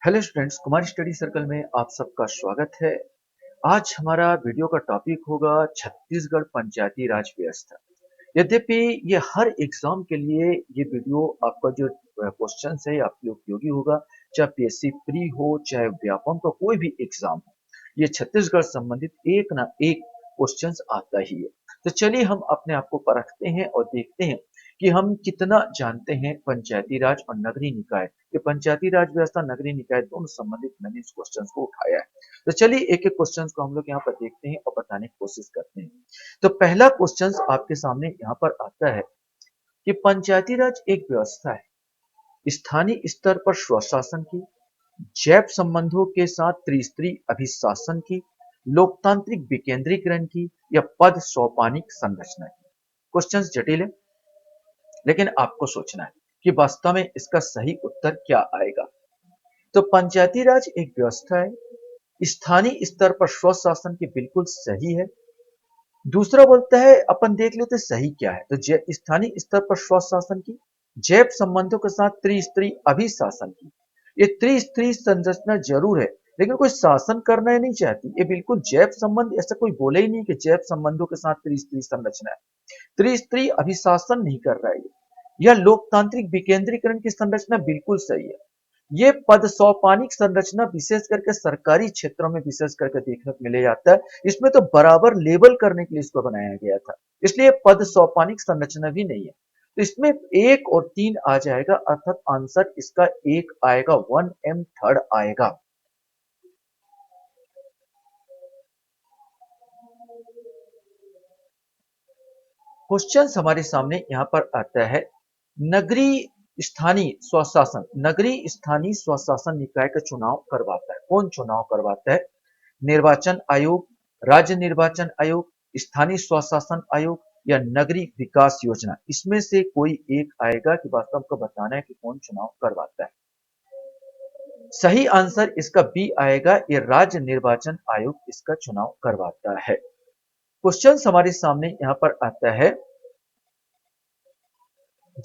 Hello students, Kumar study circle में आप सबका स्वागत है। आज हमारा वीडियो का टॉपिक होगा छत्तीसगढ़ पंचायती राज व्यवस्था। यद्यपि ये हर एग्जाम के लिए ये वीडियो आपका जो क्वेश्चन है आपके उपयोगी होगा, चाहे पीएससी प्री हो चाहे व्यापम का कोई भी एग्जाम हो, ये छत्तीसगढ़ संबंधित एक ना एक क्वेश्चंस आता ही है। तो चलिए हम अपने आप को परखते हैं और देखते हैं कि हम कितना जानते हैं पंचायती राज और नगरीय निकाय। ये पंचायती राज व्यवस्था नगरीय निकाय दोनों संबंधित मैंने इस क्वेश्चन को उठाया है। तो चलिए एक एक क्वेश्चन को हम लोग यहाँ पर देखते हैं और बताने की कोशिश करते हैं। तो पहला क्वेश्चन आपके सामने यहाँ पर आता है कि पंचायती राज एक व्यवस्था है स्थानीय स्तर पर स्वशासन की, जैव संबंधों के साथ त्रिस्तरीय अभिशासन की, लोकतांत्रिक विकेंद्रीकरण की या पद सोपानिक संरचना की। क्वेश्चन जटिल है, लेकिन आपको सोचना है कि वास्तव में इसका सही उत्तर क्या आएगा। तो पंचायती राज एक व्यवस्था है स्थानीय स्तर पर स्वशासन की, बिल्कुल सही है। दूसरा बोलता है, अपन देख लेते सही क्या है। तो स्थानीय स्तर पर स्वशासन की, जैव संबंधों के साथ त्रिस्तरीय अभिशासन की। ये त्रिस्तरीय संरचना जरूर है, लेकिन कोई शासन करना ही नहीं चाहती। ये बिल्कुल जैव संबंध, ऐसा कोई बोले ही नहीं कि जैव संबंधों के साथ त्रिस्तरीय संरचना है। त्रिस्तरीय अभिशासन नहीं कर रहा है। यह लोकतांत्रिक विकेंद्रीकरण की संरचना बिल्कुल सही है। ये पद सोपानिक संरचना विशेष करके सरकारी क्षेत्रों में विशेष करके देखने को मिले जाता है। इसमें तो बराबर लेबल करने के लिए इसको बनाया गया था, इसलिए पद सोपानिक संरचना भी नहीं है। तो इसमें 1 और 3 आ जाएगा, अर्थात आंसर इसका 1 आएगा, 1M थर्ड आएगा। क्वेश्चन हमारे सामने यहाँ पर आता है, नगरीय स्थानीय स्वशासन, नगरीय स्थानीय स्वशासन निकाय का चुनाव करवाता है। कौन चुनाव करवाता है? निर्वाचन आयोग, राज्य निर्वाचन आयोग, स्थानीय स्वशासन आयोग या नगरीय विकास योजना। इसमें से कोई एक आएगा कि वास्तव को बताना है कि कौन चुनाव करवाता है। सही आंसर इसका बी आएगा, ये राज्य निर्वाचन आयोग इसका चुनाव करवाता है। क्वेश्चन हमारे सामने यहां पर आता है,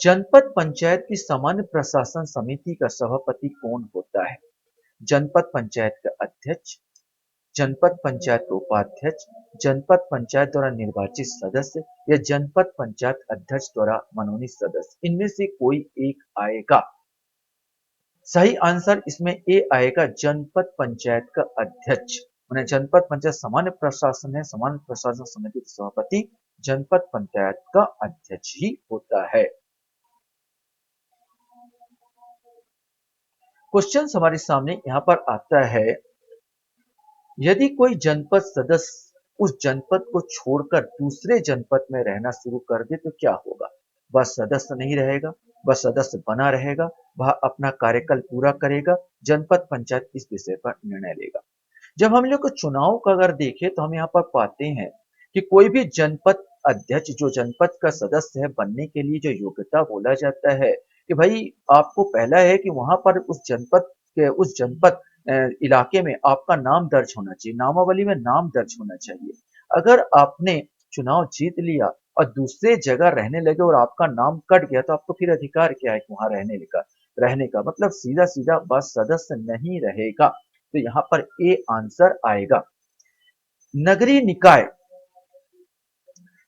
जनपद पंचायत की सामान्य प्रशासन समिति का सभापति कौन होता है? जनपद पंचायत का अध्यक्ष, जनपद पंचायत का उपाध्यक्ष, जनपद पंचायत द्वारा निर्वाचित सदस्य या जनपद पंचायत अध्यक्ष द्वारा मनोनीत सदस्य। इनमें से कोई एक आएगा। सही आंसर इसमें ए आएगा, जनपद पंचायत का अध्यक्ष। जनपद पंचायत सामान्य प्रशासन है, सामान्य प्रशासन समिति के सभापति जनपद पंचायत का अध्यक्ष ही होता है। क्वेश्चन हमारे सामने यहां पर आता है, यदि कोई जनपद सदस्य उस जनपद को छोड़कर दूसरे जनपद में रहना शुरू कर दे तो क्या होगा? वह सदस्य नहीं रहेगा, वह सदस्य बना रहेगा, वह अपना कार्यकाल पूरा करेगा। जनपद पंचायत इस विषय पर निर्णय लेगा। जब हम लोग को चुनाव का अगर देखें तो हम यहाँ पर पाते हैं कि कोई भी जनपद अध्यक्ष, जो जनपद का सदस्य है, बनने के लिए जो योग्यता बोला जाता है कि भाई आपको पहला है कि वहां पर उस जनपद इलाके में आपका नाम दर्ज होना चाहिए, नामावली में नाम दर्ज होना चाहिए। अगर आपने चुनाव जीत लिया और दूसरे जगह रहने लगे और आपका नाम कट गया तो आपको फिर अधिकार क्या है वहां रहने का मतलब सीधा सीधा बस सदस्य नहीं रहेगा। तो यहां पर ए आंसर आएगा। नगरीय निकाय,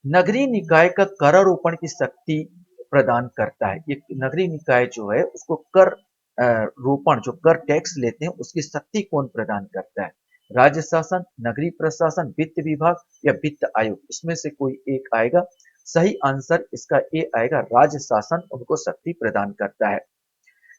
नगरीय निकाय का करारोपण की शक्ति प्रदान करता है। ये नगरीय निकाय जो है उसको कर रोपण, जो कर टैक्स लेते हैं, उसकी शक्ति कौन प्रदान करता है? राज्य शासन, नगरीय प्रशासन, वित्त विभाग या वित्त आयोग। इसमें से कोई एक आएगा। सही आंसर इसका ए आएगा, राज्य शासन उनको शक्ति प्रदान करता है।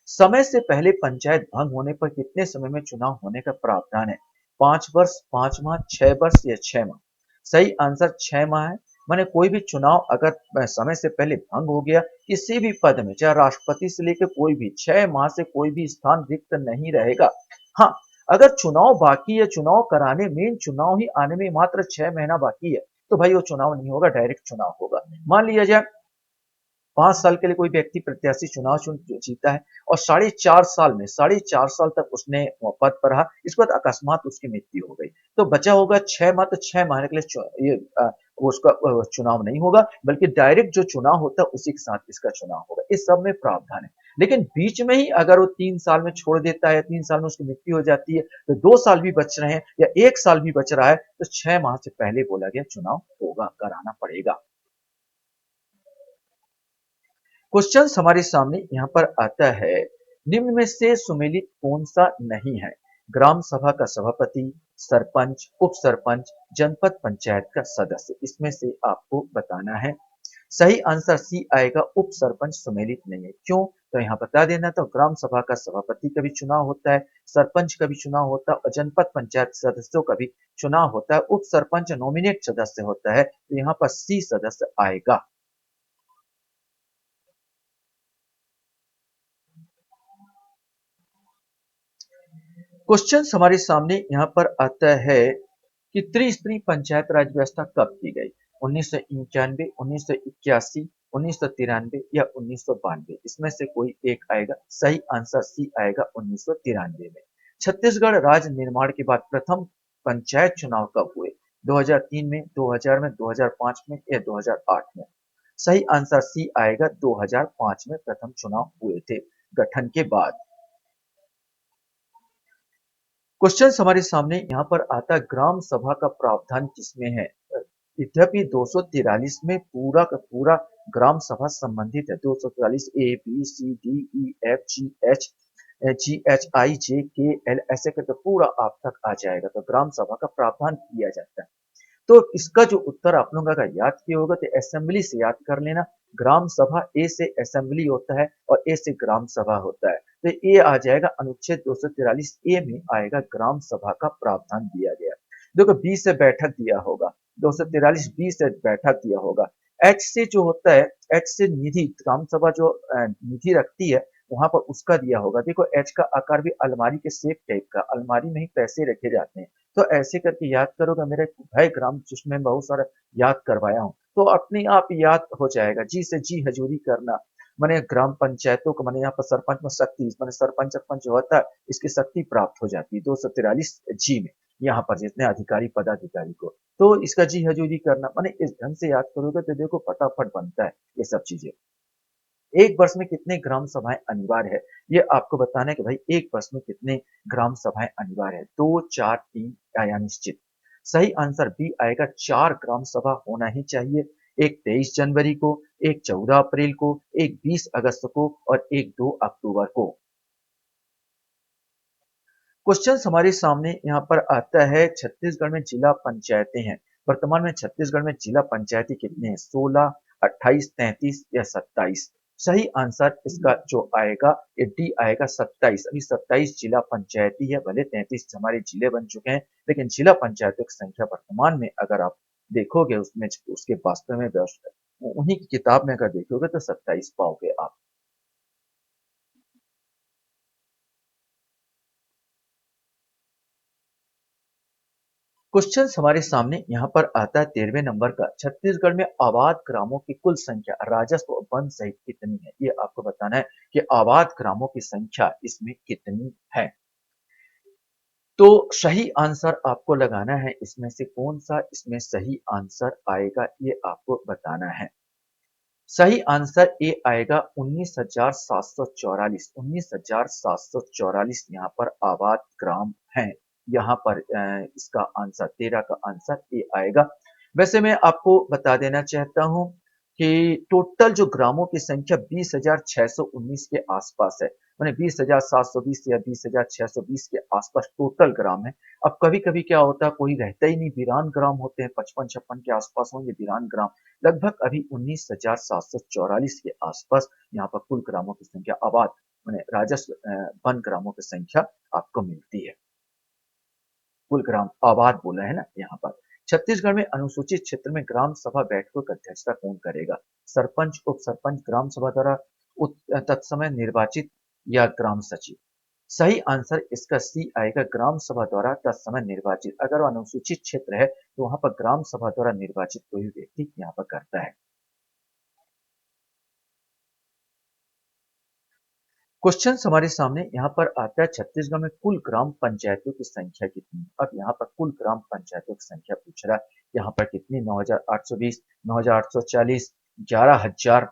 समय से पहले पंचायत भंग होने पर कितने समय में चुनाव होने का प्रावधान है? 5 वर्ष, 5 माह, 6 वर्ष या 6 माह। सही आंसर 6 माह है। माने कोई भी चुनाव अगर समय से पहले भंग हो गया किसी भी पद में, चाहे राष्ट्रपति से लेकर कोई भी, 6 माह से कोई भी स्थान रिक्त नहीं रहेगा। हाँ, अगर चुनाव बाकी है, चुनाव कराने, मेन चुनाव ही आने में मात्र 6 महीना बाकी है, तो भाई वो चुनाव नहीं होगा, डायरेक्ट चुनाव होगा। मान लिया जाए 5 साल के लिए कोई व्यक्ति प्रत्याशी चुनाव जीता है और 4.5 साल तक उसने पद पर रहा, इसके बाद अकस्मात उसकी मृत्यु हो गई, तो बचा होगा 6 माह। तो 6 माह के लिए उसका चुनाव नहीं होगा, बल्कि डायरेक्ट जो चुनाव होता है उसी के साथ इसका चुनाव होगा। इस सब में प्रावधान है। लेकिन बीच में ही अगर वो 3 साल में छोड़ देता है या 3 साल में उसकी मृत्यु हो जाती है, तो 2 साल भी बच रहे हैं या 1 साल भी बच रहा है, तो 6 माह से पहले बोला गया चुनाव होगा, कराना पड़ेगा। क्वेश्चन हमारे सामने यहाँ पर आता है, निम्न में से सुमेलित कौन सा नहीं है? ग्राम सभा का सभापति, सरपंच, उप सरपंच, जनपद पंचायत का सदस्य, इसमें से आपको बताना है। सही आंसर सी आएगा, उप सरपंच सुमेलित नहीं है। क्यों? तो यहाँ बता देना, तो ग्राम सभा का सभापति का भी चुनाव होता है, सरपंच का भी चुनाव होता है और जनपद पंचायत सदस्यों का भी चुनाव होता है। उप सरपंच नॉमिनेट सदस्य होता है, तो यहाँ पर सी सदस्य आएगा। क्वेश्चन हमारे सामने यहाँ पर आता है कि त्रिस्तरीय पंचायत राज व्यवस्था कब की गई? 1991, 1981, 1993 या 1992? इसमें से कोई एक आएगा। सही आंसर सी आएगा, 1993 में। छत्तीसगढ़ राज्य निर्माण के बाद प्रथम पंचायत चुनाव कब हुए? 2003 में, 2000 में, 2005 में या 2008 में? सही आंसर सी आएगा, 2005 में प्रथम चुनाव हुए थे गठन के बाद। क्वेश्चन हमारे सामने यहाँ पर आता है, ग्राम सभा का प्रावधान किसमें है? यद्यपि 243 में पूरा का पूरा ग्राम सभा संबंधित है। 243 A B C D E F G H I J K L ऐसे करके पूरा आप तक आ जाएगा, तो ग्राम सभा का प्रावधान किया जाता है। तो इसका जो उत्तर आप लोगों का याद किया होगा, तो असेंबली से याद कर लेना। ग्राम सभा ए से असेंबली होता है और ए से ग्राम सभा होता है, तो ये आ जाएगा अनुच्छेद 243 ए में आएगा, ग्राम सभा का प्रावधान दिया गया। देखो बी से बैठक दिया होगा, 243 बी से बैठक दिया होगा। एच से जो होता है, एच से निधि, ग्राम सभा जो निधि रखती है वहां पर उसका दिया होगा। देखो एच का आकार भी अलमारी के सेप टाइप का, अलमारी में ही पैसे रखे जाते हैं। तो ऐसे करके याद करोगे, मेरे भाई ग्राम जिसमें बहुत सारा याद करवाया हूँ, तो अपने आप याद हो जाएगा। जी से जी हजूरी करना, मैंने ग्राम पंचायतों को, मैंने यहाँ पर सरपंच में शक्ति, मैंने सरपंच सरपंच जो होता है इसकी शक्ति प्राप्त हो जाती है 243 जी में। यहाँ पर जितने अधिकारी पदाधिकारी को, तो इसका जी हजूरी करना, मैंने इस ढंग से याद करोगे तो देखो फटाफट बनता है ये सब चीजें। एक वर्ष में कितने ग्राम सभाएं अनिवार्य है, ये आपको बताना है कि भाई एक वर्ष में कितने ग्राम सभाएं अनिवार्य है। 2, 4, 3 या निश्चित? सही आंसर बी आएगा, 4 ग्राम सभा होना ही चाहिए। एक 23 जनवरी को, एक 14 अप्रैल को, एक 20 अगस्त को और एक 2 अक्टूबर को। क्वेश्चन हमारे सामने यहाँ पर आता है, छत्तीसगढ़ में जिला पंचायतें हैं, वर्तमान में छत्तीसगढ़ में जिला पंचायतें कितने हैं? 16, 28, 33 या 27? सही आंसर इसका जो आएगा ये डी आएगा, 27। अभी 27 जिला पंचायती है, भले 33 हमारे जिले बन चुके हैं, लेकिन जिला पंचायतों की संख्या वर्तमान में अगर आप देखोगे उसमें उसके वास्तव में व्यवस्था उन्हीं की किताब में अगर देखोगे तो 27 पाओगे आप। क्वेश्चन हमारे सामने यहाँ पर आता है 13वें नंबर का, छत्तीसगढ़ में आबाद ग्रामों की कुल संख्या राजस्व और वन सहित कितनी है? ये आपको बताना है कि आबाद ग्रामों की संख्या इसमें कितनी है। तो सही आंसर आपको लगाना है, इसमें से कौन सा इसमें सही आंसर आएगा ये आपको बताना है। सही आंसर ए आएगा, 19,744। 19,744 यहाँ पर आबाद ग्राम हैं। यहाँ पर इसका आंसर 13 का आंसर ए आएगा। वैसे मैं आपको बता देना चाहता हूँ कि टोटल जो ग्रामों की संख्या 20,619 के आसपास है, मैंने 20,720 या 20,620 के आसपास टोटल ग्राम है। अब कभी कभी क्या होता है, कोई रहता ही नहीं, वीरान ग्राम होते हैं, 55-56 के आसपास होंगे वीरान ग्राम। लगभग अभी 19,744 के आसपास यहाँ पर कुल ग्रामों की संख्या आबाद मैंने राजस्व वन ग्रामों की संख्या आपको मिलती है। कुल ग्राम आबाद बोला है ना यहाँ पर। छत्तीसगढ़ में अनुसूचित क्षेत्र में ग्राम सभा बैठकों की अध्यक्षता कौन करेगा? सरपंच, उप सरपंच, ग्राम सभा द्वारा तत्समय निर्वाचित या ग्राम सचिव? सही आंसर इसका सी आएगा, ग्राम सभा द्वारा तत्समय निर्वाचित। अगर वो अनुसूचित क्षेत्र है तो वहां पर ग्राम सभा द्वारा निर्वाचित कोई व्यक्ति यहाँ पर करता है। क्वेश्चन हमारे सामने यहाँ पर आता है, छत्तीसगढ़ में कुल ग्राम पंचायतों की संख्या कितनी? अब यहाँ पर कुल ग्राम पंचायतों की संख्या पूछ रहा है, यहाँ पर कितनी? 9,820, 9,840, 11,000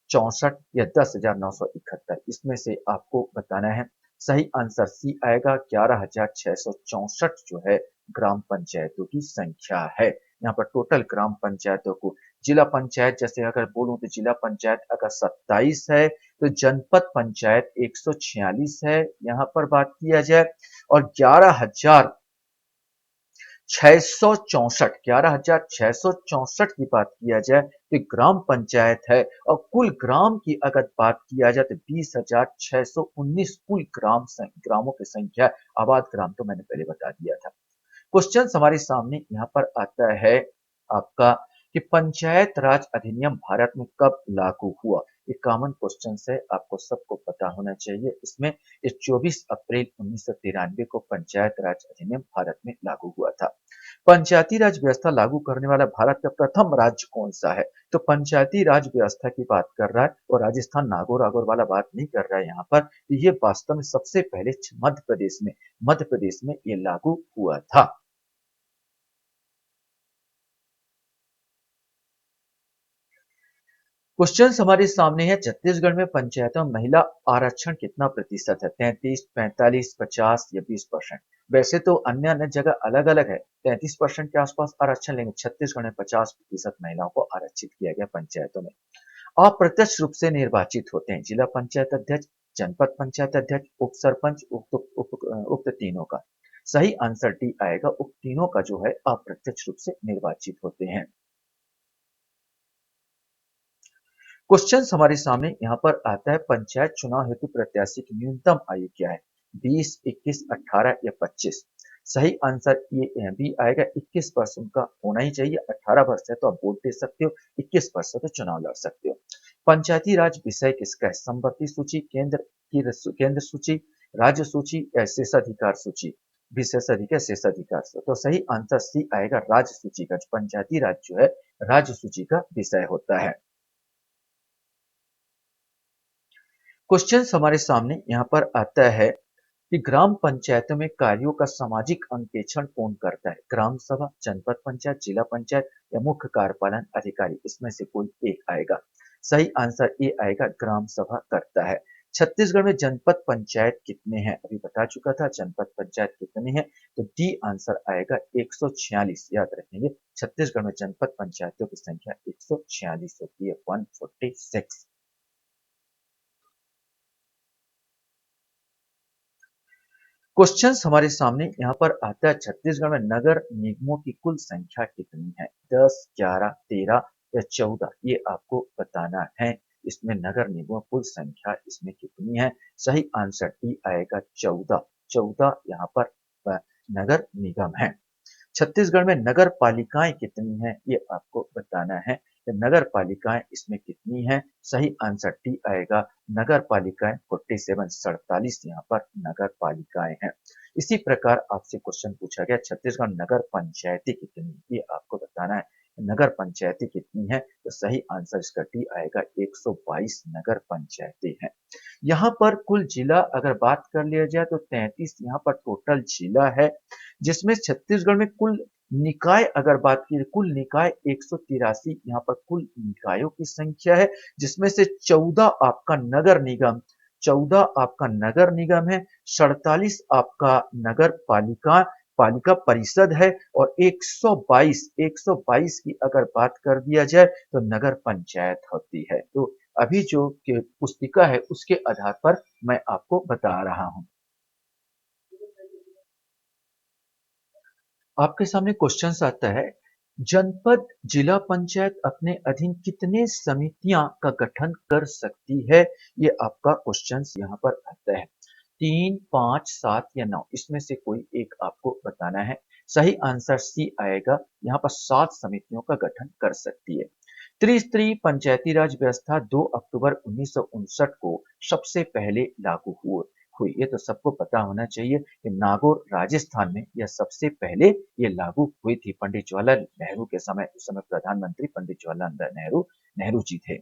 64 या 10,971? इसमें से आपको बताना है। सही आंसर सी आएगा, 11,664 जो है ग्राम पंचायतों की संख्या है। यहाँ पर टोटल ग्राम पंचायतों को, जिला पंचायत जैसे अगर बोलूं तो जिला पंचायत अगर 27 है, तो जनपद पंचायत 146 है यहाँ पर बात किया जाए, और 11,664 की बात किया जाए तो ग्राम पंचायत है। और कुल ग्राम की अगर बात किया जाए तो 20,619 कुल ग्रामों की संख्या। आबाद ग्राम तो मैंने पहले बता दिया था। क्वेश्चन हमारे सामने यहाँ पर आता है आपका कि पंचायत राज अधिनियम भारत में कब लागू हुआ। ये कॉमन क्वेश्चन है, आपको सबको पता होना चाहिए। इसमें ये 24 अप्रैल 1993 को पंचायत राज अधिनियम भारत में लागू हुआ था। पंचायती राज व्यवस्था लागू करने वाला भारत का प्रथम राज्य कौन सा है? तो पंचायती राज व्यवस्था की बात कर रहा है, और राजस्थान नागौर आगौर वाला बात नहीं कर रहा है यहाँ पर। ये वास्तव में सबसे पहले मध्य प्रदेश में ये लागू हुआ था। क्वेश्चन हमारे सामने है, छत्तीसगढ़ में पंचायतों में महिला आरक्षण कितना प्रतिशत है? 33, 45, 50 या 20%? वैसे तो अन्य अन्य जगह अलग अलग है, 33% के आसपास आरक्षण, लेकिन छत्तीसगढ़ में 50% महिलाओं को आरक्षित किया गया पंचायतों में। अप्रत्यक्ष रूप से निर्वाचित होते हैं जिला पंचायत अध्यक्ष, जनपद पंचायत अध्यक्ष, उप सरपंच, उक्त तीनों का। सही आंसर डी आएगा, उक्त तीनों का जो है अप्रत्यक्ष रूप से निर्वाचित होते हैं। क्वेश्चन हमारे सामने यहाँ पर आता है, पंचायत चुनाव हेतु प्रत्याशी की न्यूनतम आयु क्या है? 20, 21, 18 या 25? सही आंसर ये भी आएगा, 21 वर्ष उनका होना ही चाहिए। 18 वर्ष है तो आप वोट दे सकते हो, 21 वर्ष है तो चुनाव लड़ सकते हो। पंचायती राज विषय किसका है? संपत्ति सूची, केंद्र सूची, राज्य सूची या शेषाधिकार सूची? विशेषाधिकार, शेषाधिकार से। तो सही आंसर सी आएगा, राज्य सूची का। पंचायती राज जो है राज्य सूची का विषय होता है। क्वेश्चन हमारे सामने यहाँ पर आता है कि ग्राम पंचायतों में कार्यों का सामाजिक अंकेक्षण कौन करता है? ग्राम सभा, जनपद पंचायत, जिला पंचायत या मुख्य कार्यपालन अधिकारी? इसमें से कोई एक आएगा। सही आंसर ए आएगा, ग्राम सभा करता है। छत्तीसगढ़ में जनपद पंचायत कितने हैं? अभी बता चुका था जनपद पंचायत कितने हैं, तो डी आंसर आएगा 146। याद रखेंगे, छत्तीसगढ़ में जनपद पंचायतों की संख्या 146 होती है, 146। क्वेश्चन हमारे सामने यहाँ पर आता है, छत्तीसगढ़ में नगर निगमों की कुल संख्या कितनी है? 10, 11, 13 या 14? ये आपको बताना है। इसमें नगर निगमों कुल संख्या इसमें कितनी है? सही आंसर डी आएगा, 14। 14 यहाँ पर नगर निगम है। छत्तीसगढ़ में नगर पालिकाएं कितनी हैं? ये आपको बताना है कि नगर पालिकाएं इसमें कितनी हैं। सही आंसर टी आएगा, नगर पालिकाएं 47, 47 यहाँ पर नगर पालिकाएं हैं। इसी प्रकार आपसे क्वेश्चन पूछा गया, छत्तीसगढ़ नगर पंचायतें कितनी, ये आपको बताना है। नगर पंचायतें कितनी है, तो सही आंसर इसका टी आएगा, 122 नगर पंचायतें हैं। यहाँ पर कुल जिला अगर बात कर लिया जाए तो 33 यहाँ पर टोटल जिला है, जिसमें छत्तीसगढ़ में कुल निकाय अगर बात की, कुल निकाय 183 यहाँ पर कुल निकायों की संख्या है, जिसमें से 14 आपका नगर निगम है, 47 आपका नगर पालिका परिषद है, और 122 की अगर बात कर दिया जाए तो नगर पंचायत होती है। तो अभी जो पुस्तिका है उसके आधार पर मैं आपको बता रहा हूं। आपके सामने क्वेश्चन आता है, जनपद जिला पंचायत अपने अधीन कितने समितियां का गठन कर सकती है? ये आपका क्वेश्चन यहाँ पर आता है। 3, 5, 7 या 9? इसमें से कोई एक आपको बताना है। सही आंसर सी आएगा, यहाँ पर 7 समितियों का गठन कर सकती है। त्रिस्तरीय पंचायती राज व्यवस्था 2 अक्टूबर 1959 को सबसे पहले लागू हुई। ये तो सबको पता होना चाहिए कि नागौर राजस्थान में यह सबसे पहले ये लागू हुई थी, पंडित जवाहरलाल नेहरू के समय। उस समय प्रधानमंत्री पंडित जवाहरलाल नेहरू जी थे।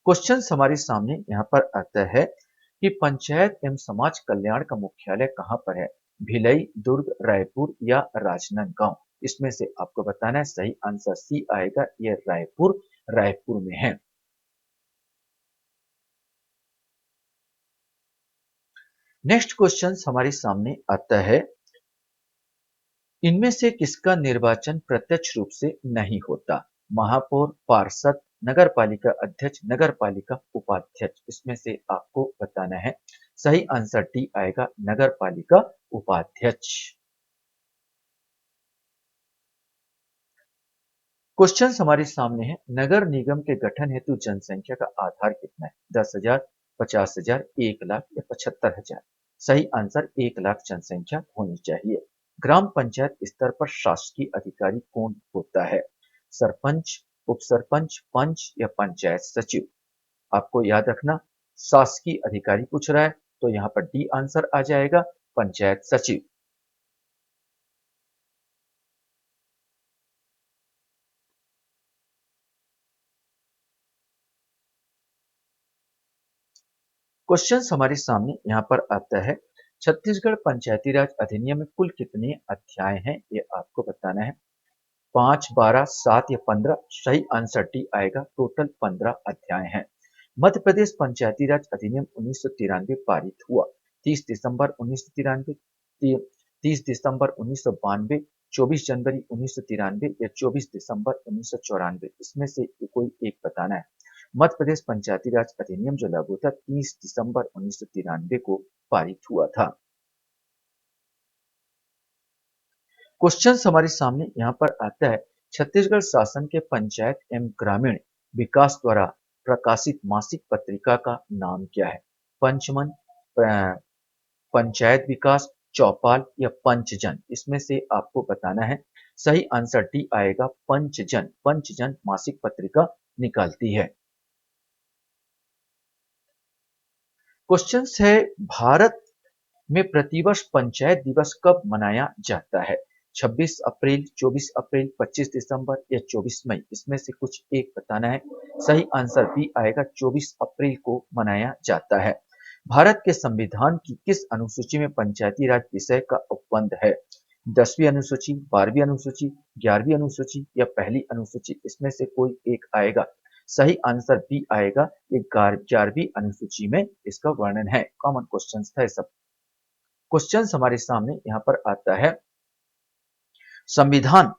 क्वेश्चन हमारे सामने यहाँ पर आता है कि पंचायत एवं समाज कल्याण का मुख्यालय कहाँ पर है? भिलई, दुर्ग, रायपुर या राजनांदगांव? इसमें से आपको बताना है। सही आंसर सी आएगा, ये रायपुर में है। नेक्स्ट क्वेश्चन हमारे सामने आता है, इनमें से किसका निर्वाचन प्रत्यक्ष रूप से नहीं होता? महापौर, पार्षद, नगरपालिका अध्यक्ष, नगरपालिका उपाध्यक्ष। इसमें से आपको बताना है। सही आंसर डी आएगा, नगरपालिका उपाध्यक्ष। क्वेश्चन हमारे सामने है, नगर निगम के गठन हेतु जनसंख्या का आधार कितना है? 10,000, 50,000, 1 लाख या 75,000। सही आंसर 1 लाख जनसंख्या होनी चाहिए। ग्राम पंचायत स्तर पर शासकीय अधिकारी कौन होता है? सरपंच, उप सरपंच, पंच या पंचायत सचिव। आपको याद रखना, शासकीय अधिकारी पूछ रहा है तो यहाँ पर डी आंसर आ जाएगा, पंचायत सचिव। क्वेश्चन हमारे सामने यहाँ पर आता है, छत्तीसगढ़ पंचायती राज अधिनियम में कुल कितने अध्याय हैं? ये आपको बताना है। 5, 12, 7 या 15। सही आंसर डी आएगा, टोटल 15 अध्याय हैं। मध्य प्रदेश पंचायती राज अधिनियम 1993 पारित हुआ। 30 दिसंबर 1993, 30 दिसंबर 1992, 24 जनवरी 1993 या 24 दिसंबर 1994। इसमें से कोई एक बताना है। मध्य प्रदेश पंचायती राज अधिनियम जो लागू था 30 दिसंबर 1993 को पारित हुआ था। क्वेश्चन हमारे सामने यहाँ पर आता है, छत्तीसगढ़ शासन के पंचायत एवं ग्रामीण विकास द्वारा प्रकाशित मासिक पत्रिका का नाम क्या है? पंचमन, पंचायत विकास, चौपाल या पंचजन। इसमें से आपको बताना है। सही आंसर डी आएगा, पंचजन। पंचजन मासिक पत्रिका निकालती है। क्वेश्चन है, भारत में प्रतिवर्ष पंचायत दिवस कब मनाया जाता है? 26 अप्रैल, 24 अप्रैल, 25 दिसंबर या 24 मई। इसमें से कुछ एक बताना है। सही आंसर बी आएगा, 24 अप्रैल को मनाया जाता है। भारत के संविधान की किस अनुसूची में पंचायती राज विषय का उपबंध है? 10वीं अनुसूची, 12वीं अनुसूची, 11वीं अनुसूची या पहली अनुसूची। इसमें से कोई एक आएगा। सही आंसर बी आएगा, ये 11वीं अनुसूची में इसका वर्णन है। कॉमन क्वेश्चन था ये सब। क्वेश्चन हमारे सामने यहाँ पर आता है, संविधान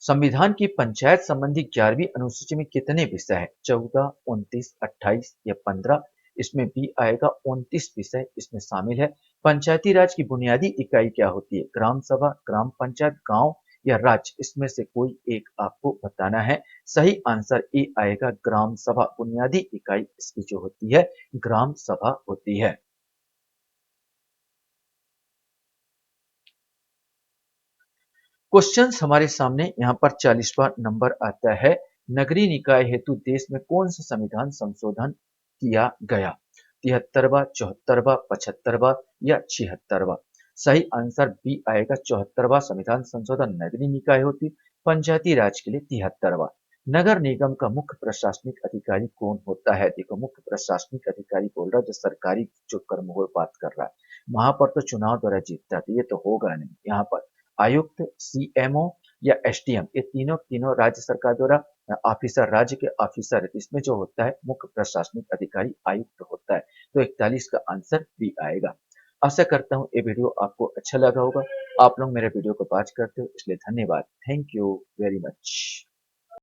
संविधान की पंचायत संबंधी 11वीं अनुसूची में कितने विषय है? 14, 29, 28 या 15। इसमें बी आएगा, 29 विषय इसमें शामिल है। पंचायती राज की बुनियादी इकाई क्या होती है? ग्राम सभा, ग्राम पंचायत, गांव या राज्य। इसमें से कोई एक आपको बताना है। सही आंसर ए आएगा, ग्राम सभा। बुनियादी इकाई इसकी जो होती है, ग्राम सभा होती है। क्वेश्चन हमारे सामने यहाँ पर 40वां नंबर आता है, नगरीय निकाय हेतु देश में कौन सा संविधान संशोधन किया गया? 73वां, 74वां, 75वां या 76वां। सही आंसर बी आएगा, 74वां संविधान संशोधन। नगरीय निकाय होती पंचायती राज के लिए 73वां। नगर निगम का मुख्य प्रशासनिक अधिकारी कौन होता है? देखो, मुख्य प्रशासनिक अधिकारी बोल रहा है जो सरकारी जो कर्म हो बात कर रहा है। महापौर तो चुनाव द्वारा जीतता है, तो ये तो होगा नहीं। यहाँ पर आयुक्त, सीएमओ या एसडीएम, ये तीनों तीनों राज्य सरकार द्वारा ऑफिसर, राज्य के ऑफिसर। इसमें जो होता है मुख्य प्रशासनिक अधिकारी आयुक्त होता है। तो 41 का आंसर बी आएगा। आशा करता हूँ ये वीडियो आपको अच्छा लगा होगा। आप लोग मेरे वीडियो को वॉच करते हो इसलिए धन्यवाद। Thank you very much.